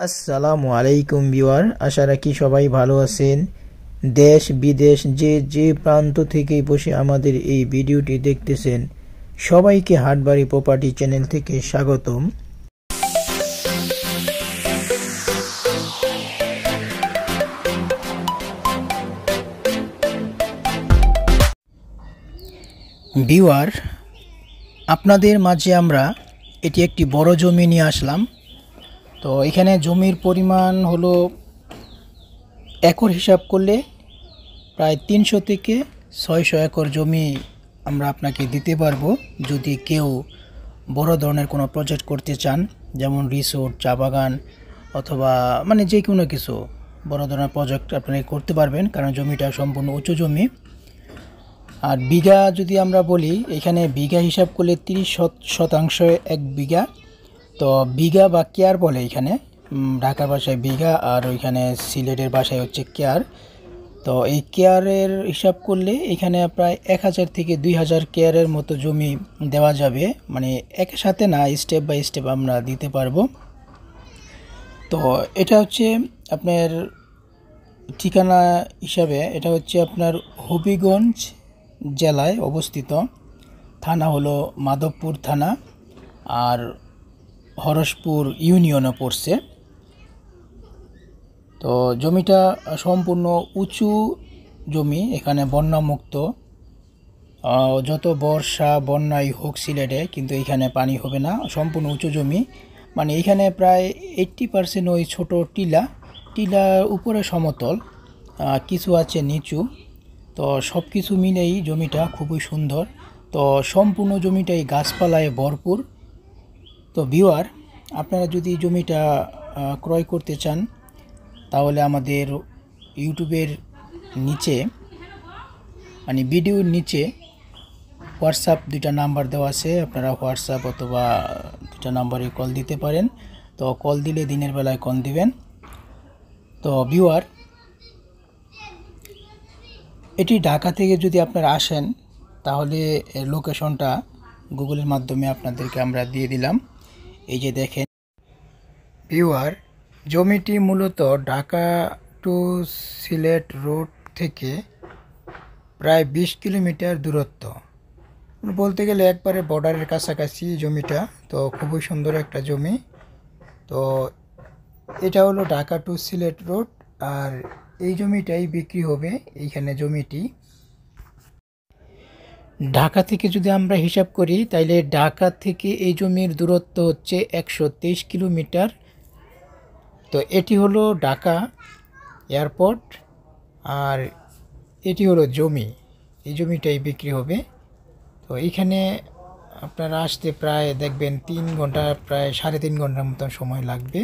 আসসালামু আলাইকুম ভিউয়ার, আশা রাখি সবাই ভালো আছেন। দেশ বিদেশ যে যে প্রান্ত থেকে বসে আমাদের এই ভিডিওটি দেখতেছেন, সবাইকে হাটবাড়ি প্রপার্টি চ্যানেল থেকে স্বাগতম। ভিউয়ার, আপনাদের মাঝে আমরা এটি একটি বড় জমি নিয়ে আসলাম। তো এখানে জমির পরিমাণ হলো একর হিসাব করলে প্রায় 300 থেকে 600 একর জমি আমরা আপনাকে দিতে পারবো, যদি কেউ বড় ধরনের কোনো প্রজেক্ট করতে চান, যেমন রিসোর্ট, চা বাগান অথবা যে কোনো কিছু বড় ধরনের প্রজেক্ট আপনি করতে পারবেন, কারণ জমিটা সম্পূর্ণ উঁচু জমি। আর বিঘা যদি আমরা বলি, এখানে বিঘা হিসাব করলে 30 শতাংশ এক বিঘা। তো বিঘা বা কেয়ার বলে এখানে, ঢাকার ভাষায় বিঘা আর ওইখানে সিলেটের ভাষায় হচ্ছে কেয়ার। তো এই কেয়ারের হিসাব করলে এখানে প্রায় 1000 থেকে 2000 কেয়ারের মতো জমি দেওয়া যাবে, একের সাথে না, স্টেপ বাই স্টেপ আমরা দিতে পারবো। তো এটা হচ্ছে আপনার ঠিকানা হিসাবে, এটা হচ্ছে আপনার হবিগঞ্জ জেলায় অবস্থিত। থানা হলো মাধবপুর থানা, আর হরসপুর ইউনিয়নে পড়ছে। তো জমিটা সম্পূর্ণ উঁচু জমি, এখানে বন্যামুক্ত। যত বর্ষা বন্যাই হোক সিলেটে, কিন্তু এখানে পানি হবে না, সম্পূর্ণ উঁচু জমি। এখানে প্রায় 80% ওই ছোট টিলার উপরে সমতল, কিছু আছে নিচু। তো সব কিছু মিলেই জমিটা খুবই সুন্দর। তো সম্পূর্ণ জমিটাই গাছপালায় ভরপুর। তো ভিউয়ার, আপনারা যদি জমিটা ক্রয় করতে চান, তাহলে আমাদের ইউটিউবের নিচে ভিডিওর নিচে হোয়াটসঅ্যাপ 2টা নাম্বার দেওয়া আছে, আপনারা হোয়াটসঅ্যাপ অথবা 2টা নাম্বারে কল দিতে পারেন। তো কল দিলে দিনের বেলায় কল দিবেন। তো ভিউয়ার, এটি ঢাকা থেকে যদি আপনারা আসেন, তাহলে লোকেশনটা গুগলের মাধ্যমে আপনাদেরকে আমরা দিয়ে দিলাম। এই যে দেখেন ভিউয়ার, জমিটি মূলত ঢাকা টু সিলেট রোড থেকে প্রায় 20 কিলোমিটার দূরত্ব, বলতে গেলে একবারে বর্ডারের কাছাকাছি জমিটা। তো খুবই সুন্দর একটা জমি। তো এটা হলো ঢাকা টু সিলেট রোড, আর এই জমিটাই বিক্রি হবে। এইখানে জমিটি ঢাকা থেকে যদি আমরা হিসাব করি, তাইলে ঢাকা থেকে এই জমির দূরত্ব হচ্ছে 123 কিলোমিটার। তো এটি হলো ঢাকা এয়ারপোর্ট, আর এটি হলো জমি। এই জমিটাই বিক্রি হবে। তো এইখানে আপনারা আসতে প্রায় দেখবেন 3 ঘন্টা, প্রায় 3.5 ঘন্টার মতন সময় লাগবে,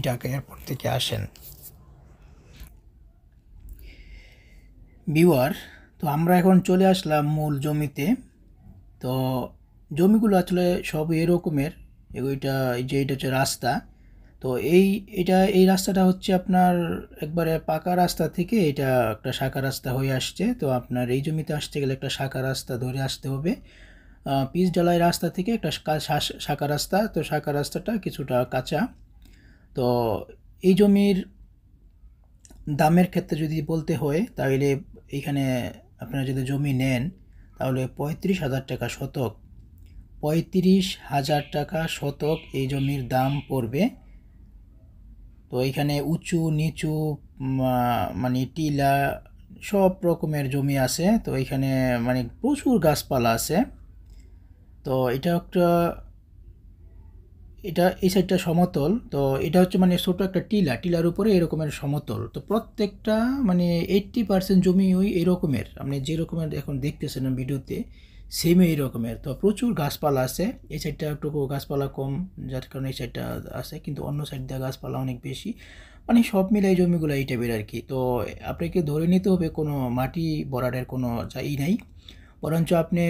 ঢাকা এয়ারপোর্ট থেকে আসেন। ভিউয়ার, তো আমরা এখন চলে আসলাম মূল জমিতে। তো জমিগুলো আসলে সব এরকমের। এটা হচ্ছে রাস্তা। তো এই রাস্তাটা হচ্ছে আপনার একবারে পাকা রাস্তা থেকে এটা একটা শাখা রাস্তা হয়ে আসছে। তো আপনার এই জমিতে আসতে গেলে একটা শাখা রাস্তা ধরে আসতে হবে। পিচ ঢালাই রাস্তা থেকে একটা শাখা রাস্তা। তো শাখা রাস্তাটা কিছুটা কাঁচা। তো এই জমির দামের ক্ষেত্রে যদি বলতে হয়, তাহলে এইখানে আপনারা যদি জমি নেন, তাহলে 35,000 টাকা শতক, 35,000 টাকা শতক এই জমির দাম পড়বে। তো এইখানে উঁচু নিচু টিলা সব রকমের জমি আছে। তো এইখানে প্রচুর গাছপালা আছে। তো এই সাইডটা সমতল। তো এটা হচ্ছে ছোট একটা টিলার উপরে এরকমের সমতল। তো প্রত্যেকটা 80% জমি ওই এরকমের, আপনি যে রকমের এখন দেখতেছেন ভিডিওতে, সেম এই রকমের। তো প্রচুর গাছপালা আছে। এই সাইডটা একটু গাছপালা কম, যার কারণে এই সাইডটা আছে, কিন্তু অন্য সাইড দিয়ে গাছপালা অনেক বেশি। সব মিলে এই জমিগুলো এই টাইপের আর কি। তো আপনাকে ধরে নিতে হবে কোনো মাটি বরাটের কোনো নাই, বরঞ্চ আপনি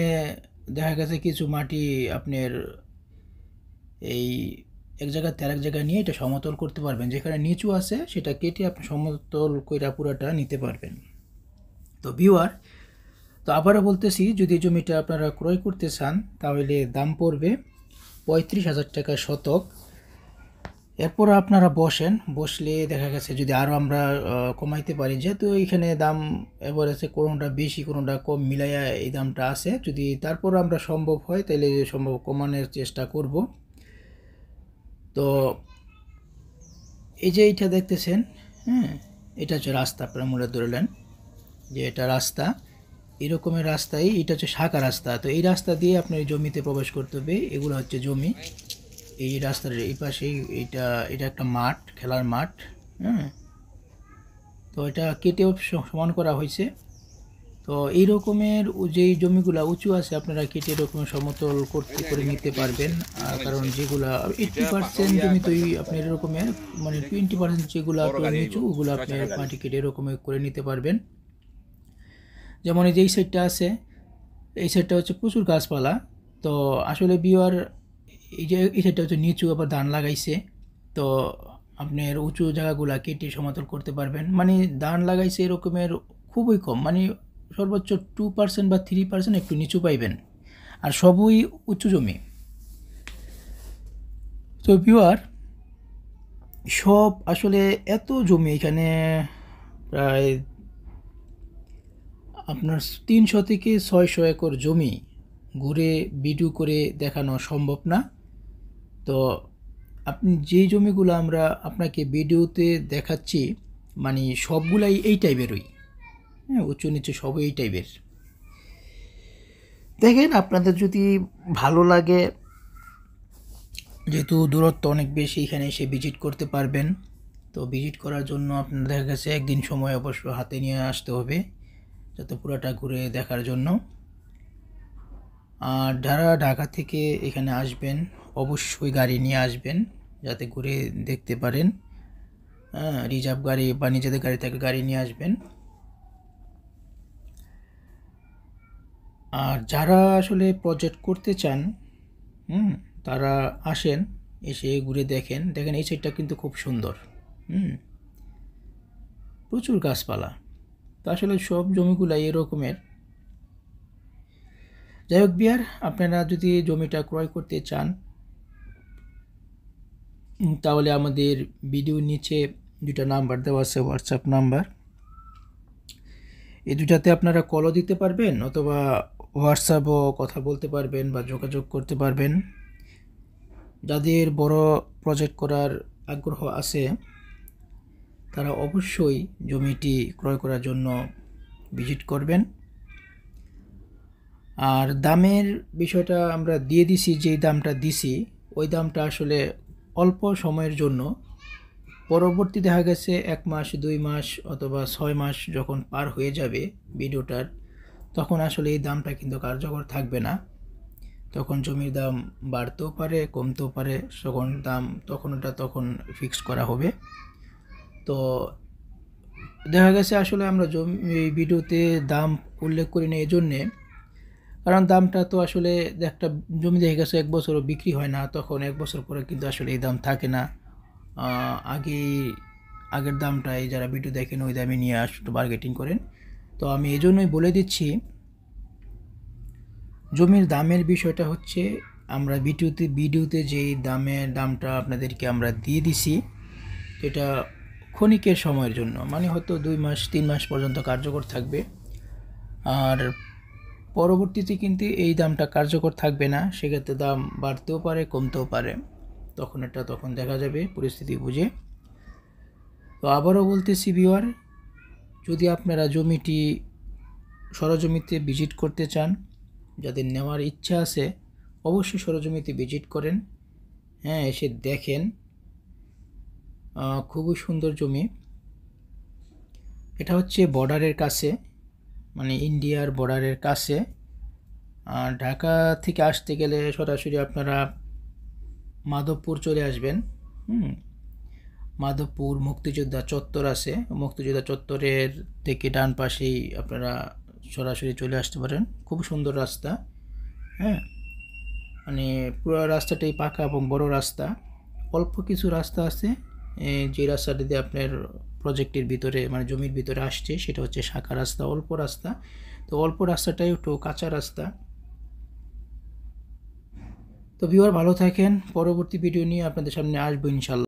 দেখা গেছে কিছু মাটি আপনার এই এক জায়গা থেকে আরেক জায়গায় নিয়ে এটা সমতল করতে পারবেন। যেখানে নিচু আছে সেটা কেটে আপনি সমতল কইরা পুরাটা নিতে পারবেন। তো ভিউয়ার, তো আবারও বলতেছি, যদি জমিটা আপনারা ক্রয় করতে চান, তাহলে দাম পড়বে 35,000 টাকা শতক। এরপর আপনারা বসলে দেখা গেছে যদি আরও আমরা কমাইতে পারি, যেহেতু এইখানে দাম এভারেজে কোনোটা বেশি কোনোটা কম মিলাইয়া এই দামটা আছে, যদি তারপর আমরা সম্ভব হয় তাহলে সম্ভব কমানোর চেষ্টা করব। তো এই যে এইটা দেখতেছেন, হ্যাঁ, এটা হচ্ছে রাস্তা, আপনারা মনে ধরলেন যে এটা রাস্তা, এরকমের রাস্তায় এটা হচ্ছে শাখা রাস্তা। তো এই রাস্তা দিয়ে আপনার জমিতে প্রবেশ করতে হবে। এগুলো হচ্ছে জমি। এই রাস্তার এই পাশেই এটা একটা মাঠ, খেলার মাঠ, হ্যাঁ। তো এটা কেটেও সমান করা হয়েছে। তো এই রকমের যেই জমিগুলা উঁচু আছে আপনারা কেটে এরকম সমতল করে নিতে পারবেন। কারণ যেগুলা 80% জমি তো আপনার এরকমের, মানে 20% যেগুলো আপনার নিচু ওগুলো আপনার মাটি কেটে এরকমের করে নিতে পারবেন। যেমন এই যে এই সাইডটা আছে, এই সাইডটা হচ্ছে প্রচুর গাছপালা। তো আসলে বিওয়ার এই যে এই সাইডটা হচ্ছে নিচু, আবার ধান লাগাইছে। তো আপনার উঁচু জায়গাগুলা কেটে সমতল করতে পারবেন। মানে ধান লাগাইছে এরকমের খুবই কম, মানে সর্বোচ্চ 2% বা 3% একটু নিচু পাইবেন, আর সবই উঁচু জমি। তো বিওয়ার সব আসলে এত জমি এখানে প্রায় আপনার 300 থেকে 600 একর জমি ঘুরে ভিডিও করে দেখানো সম্ভব না। তো আপনি যে জমিগুলো আমরা আপনাকে ভিডিওতে দেখাচ্ছি, মানে সবগুলাই এই টাইপেরই, হ্যাঁ, উঁচু নিচু সবই এই টাইপের। দেখেন আপনাদের যদি ভালো লাগে, যেহেতু দূরত্ব অনেক বেশি, এখানে এসে ভিজিট করতে পারবেন। তো ভিজিট করার জন্য আপনার দেখা গেছে একদিন সময় অবশ্য হাতে নিয়ে আসতে হবে, যাতে পুরোটা ঘুরে দেখার জন্য। আর যারা ঢাকা থেকে এখানে আসবেন অবশ্যই গাড়ি নিয়ে আসবেন, যাতে ঘুরে দেখতে পারেন। হ্যাঁ, রিজার্ভ গাড়ি বা নিজেদের গাড়ি থেকে গাড়ি নিয়ে আসবেন। আর যারা আসলে প্রজেক্ট করতে চান, তারা আসেন, এসে ঘুরে দেখেন। এই সাইডটা কিন্তু খুব সুন্দর, প্রচুর গাছপালা। তো আসলে সব জমিগুলাই এরকমের। যাই হোক বিয়ার, আপনারা যদি জমিটা ক্রয় করতে চান তাহলে আমাদের ভিডিওর নিচে দুটা নাম্বার দেওয়া আছে, হোয়াটসঅ্যাপ নাম্বার। এই দুটাতে আপনারা কলও দিতে পারবেন অথবা হোয়াটসঅ্যাপও কথা বলতে পারবেন বা যোগাযোগ করতে পারবেন। যাদের বড় প্রজেক্ট করার আগ্রহ আছে তারা অবশ্যই জমিটি ক্রয় করার জন্য ভিজিট করবেন। আর দামের বিষয়টা আমরা দিয়ে দিছি, যেই দামটা দিছি ওই দামটা আসলে অল্প সময়ের জন্য। পরবর্তী দেখা গেছে 1 মাস 2 মাস অথবা 6 মাস যখন পার হয়ে যাবে ভিডিওটার, তখন আসলে এই দামটা কিন্তু কার্যকর থাকবে না। তখন জমির দাম বাড়তেও পারে, কমতেও পারে। তখন ওটা ফিক্স করা হবে। তো দেখা গেছে আসলে আমরা এই ভিডিওতে দাম উল্লেখ করি না এজন্যে, কারণ দামটা তো আসলে একটা জমি দেখা গেছে 1 বছরও বিক্রি হয় না, তখন 1 বছর পরে কিন্তু আসলে এই দাম থাকে না। আগের দামটাই যারা ভিডিও দেখেন ওই দামে নিয়ে একটু বার্গেটিং করেন। তো আমি এই জন্যই বলে দিচ্ছি, জমির দামের বিষয়টা হচ্ছে আমরা ভিডিওতে যেই দামটা আপনাদেরকে আমরা দিয়ে দিছি, এটা ক্ষণিকের সময়ের জন্য, মানে হয়তো 2 মাস 3 মাস পর্যন্ত কার্যকর থাকবে। আর পরবর্তীতে কিন্তু এই দামটা কার্যকর থাকবে না, সেক্ষেত্রে দাম বাড়তেও পারে, কমতেও পারে। তখন দেখা যাবে পরিস্থিতি বুঝে। তো আবারও বলতেছি ভিউয়ার, যদি আপনারা সরজমিতে ভিজিট করতে চান, যাদের নেওয়ার ইচ্ছা আছে অবশ্যই সরজমিতে ভিজিট করেন। হ্যাঁ, এসে দেখেন, খুবই সুন্দর জমি। এটা হচ্ছে বর্ডারের কাছে, মানে ইন্ডিয়ার বর্ডারের কাছে। ঢাকা থেকে আসতে গেলে সরাসরি আপনারা মাধবপুর চলে আসবেন। মাধবপুর মুক্তিযোদ্ধা চত্বর আছে, মুক্তিযোদ্ধা চত্বরের থেকে ডান পাশেই আপনারা সরাসরি চলে আসতে পারেন। খুব সুন্দর রাস্তা, হ্যাঁ, মানে পুরো রাস্তাটাই পাকা এবং বড় রাস্তা। অল্প কিছু রাস্তা আছে যে রাস্তাটা দিয়ে আপনার প্রজেক্টের ভিতরে, মানে জমির ভিতরে আসছে, সেটা হচ্ছে শাখা রাস্তা, অল্প রাস্তা। তো অল্প রাস্তাটাই একটু কাঁচা রাস্তা। তো ভিউয়ার ভালো থাকেন, পরবর্তী ভিডিও নিয়ে আপনাদের সামনে আসবো ইনশাল্লাহ।